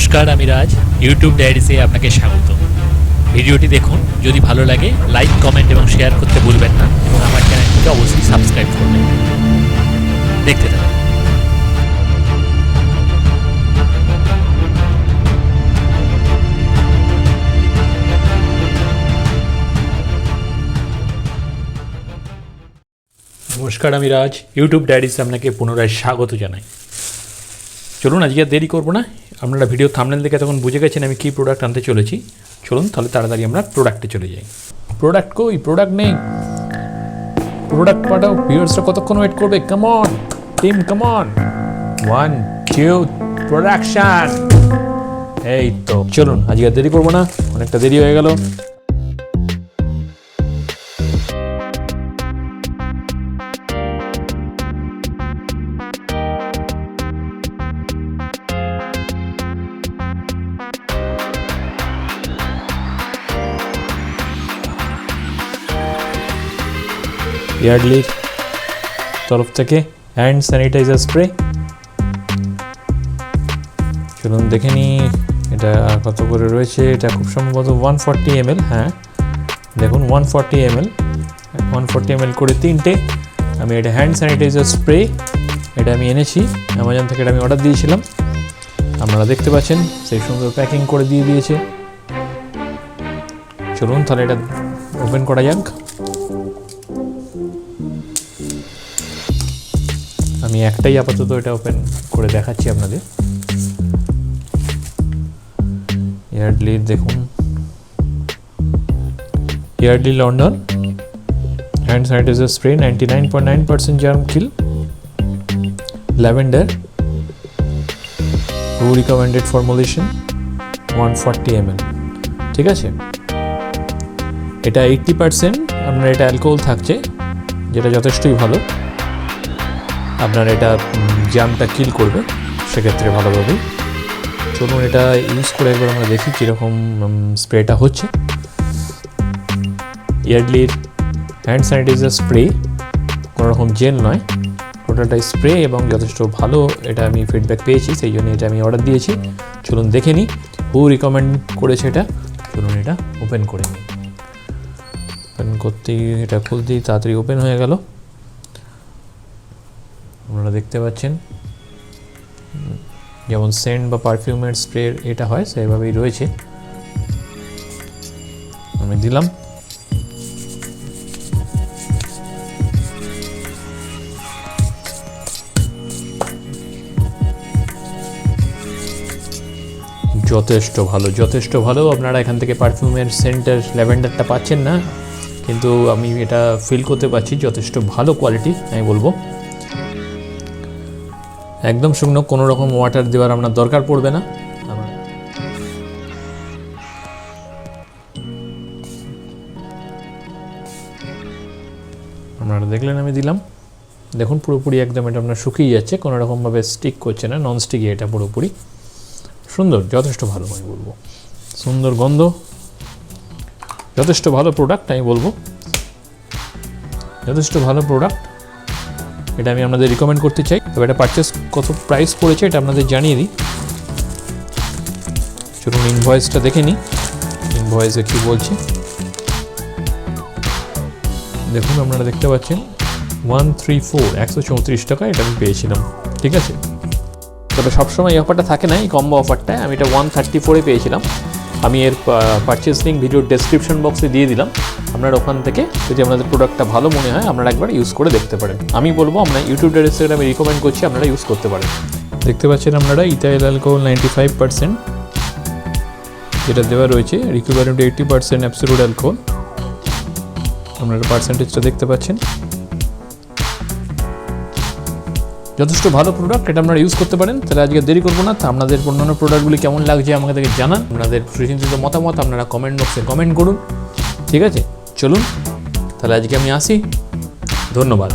নমস্কার, আমি রাজ। ইউটিউব ডায়েরিতে আপনাকে স্বাগত। ভিডিওটি দেখুন, যদি ভালো লাগে লাইক, কমেন্ট এবং শেয়ার করতে ভুলবেন না এবং আমার চ্যানেলটিকে অবশ্যই সাবস্ক্রাইব করবেন। দেখতে থাকুন। নমস্কার, আমি রাজ। ইউটিউব ডায়েরিতে আপনাকে পুনরায় স্বাগত জানাই। চলুন, আজকে আর দেরি করবো না। আপনারা ভিডিও থাম্বনেল দেখে তখন বুঝে গেছেন আমি কী প্রোডাক্ট আনতে চলেছি। চলুন তাহলে তাড়াতাড়ি আমরা প্রোডাক্টে চলে যাই। প্রোডাক্ট নেই। প্রোডাক্ট পাঠাও। ভিউয়ার্সরা কতক্ষণ ওয়েট করবে? Come on team, come on. 1 2 production. এই তো চলুন, আজকে আর দেরি করবো না, অনেকটা দেরি হয়ে গেল। ইয়ার্ডলির তরফ থেকে হ্যান্ড স্যানিটাইজার স্প্রে। চলুন দেখে নিই এটা কত করে রয়েছে। এটা খুব সম্ভবত 140 ml। হ্যাঁ দেখুন, 140 ml করে 3টে। আমি এটা হ্যান্ড স্যানিটাইজার স্প্রে, এটা আমি এনেছি অ্যামাজন থেকে। এটা আমি অর্ডার দিয়েছিলাম, আপনারা দেখতে পাচ্ছেন সেই সুন্দর প্যাকিং করে দিয়ে দিয়েছে। চলুন তাহলে এটা ওপেন করা যাক। আমি একটাই আপাতত এটা ওপেন করে দেখাচ্ছি আপনাদের। ইয়ার্ডলি দেখুন, Yardley London hand sanitiser spray 99.9% germ kill, lavender, recommended formulation, 140 ml। ঠিক আছে, এটা 80% আপনার এটা অ্যালকোহল থাকছে, যেটা যথেষ্টই ভালো। আপনার এটা জামটা কিল করবে সেক্ষেত্রে ভালোভাবেই। চলুন এটা ইউজ করে একবার আমরা দেখি কীরকম স্প্রেটা হচ্ছে। ইয়ার্ডলির হ্যান্ড স্যানিটাইজার স্প্রে, কোনো রকম জেল নয়, টোটালটা স্প্রে এবং যথেষ্ট ভালো। এটা আমি ফিডব্যাক পেয়েছি, সেই জন্য এটা আমি অর্ডার দিয়েছি। চলুন দেখে নিই হু রিকমেন্ড করেছে এটা। চলুন এটা ওপেন করে নিই। ওপেন করতেই এটা খুলতেই তাড়াতাড়ি ওপেন হয়ে গেল। আপনারা দেখতে পাচ্ছেন যেমন সেন্ট বা পারফিউমের স্প্রে এটা হয় সেভাবেই রয়েছে। আমি দিলাম। যথেষ্ট ভালো। আপনারা এখান থেকে পারফিউমের সেন্টার ল্যাভেন্ডারটা পাচ্ছেন না, কিন্তু আমি এটা ফিল করতে পারছি যথেষ্ট ভালো কোয়ালিটি আমি বলবো। একদম শুকনো, কোনো রকম ওয়াটার দেওয়ার আপনার দরকার পড়বে না। আপনারা দেখলেন আমি দিলাম, দেখুন পুরোপুরি একদম এটা আপনার শুকিয়ে যাচ্ছে, কোনো রকমভাবে স্টিক করছে না, নন স্টিকি এটা পুরোপুরি। সুন্দর, যথেষ্ট ভালো আমি বলবো। সুন্দর গন্ধ, যথেষ্ট ভালো প্রোডাক্ট আমি বলবো, যথেষ্ট ভালো প্রোডাক্ট। এটা আমি আপনাদের রিকমেন্ড করতে চাই। তবে এটা পারচেস কত প্রাইস পড়েছে এটা আপনাদের জানিয়ে দিই। চলুন ইনভয়েসটা দেখে নিই, ইনভয়েসে কী বলছে। দেখুন আপনারা দেখতে পাচ্ছেন 134 টাকা এটা আমি পেয়েছিলাম। ঠিক আছে, তবে সবসময় এই অফারটা থাকে না, এই কম্বো অফারটায়। আমি এটা 134 পেয়েছিলাম। আমি এর পারচেস লিঙ্ক ভিডিওর ডেসক্রিপশন বক্সে দিয়ে দিলাম। আপনারা ওখান থেকে যদি আপনাদের প্রোডাক্টটা ভালো মনে হয় আপনারা একবার ইউজ করে দেখতে পারেন। আমি বলবো আপনারা ইউটিউব ডায়েরিতে আমি রিকমেন্ড করছি আপনারা ইউজ করতে পারেন। দেখতে পাচ্ছেন আপনারা ইথাইল অ্যালকোহল 95% যেটা দেওয়া রয়েছে, রিকুইভারেন্ট 80% অ্যাবসোলিউট অ্যালকোহল। আপনারা পার্সেন্টেজটা দেখতে পাচ্ছেন। যথেষ্ট ভালো প্রোডাক্ট, এটা আপনারা ইউজ করতে পারেন। তাহলে আজকে দেরি করবো না, তা আপনাদের অন্যান্য প্রোডাক্টগুলি কেমন লাগছে আমাকে জানান। আপনাদের সুচিন্তিত মতামত আপনারা কমেন্ট বক্সে কমেন্ট করুন। ঠিক আছে, চলুন তাহলে আজকে আমি আসি। ধন্যবাদ।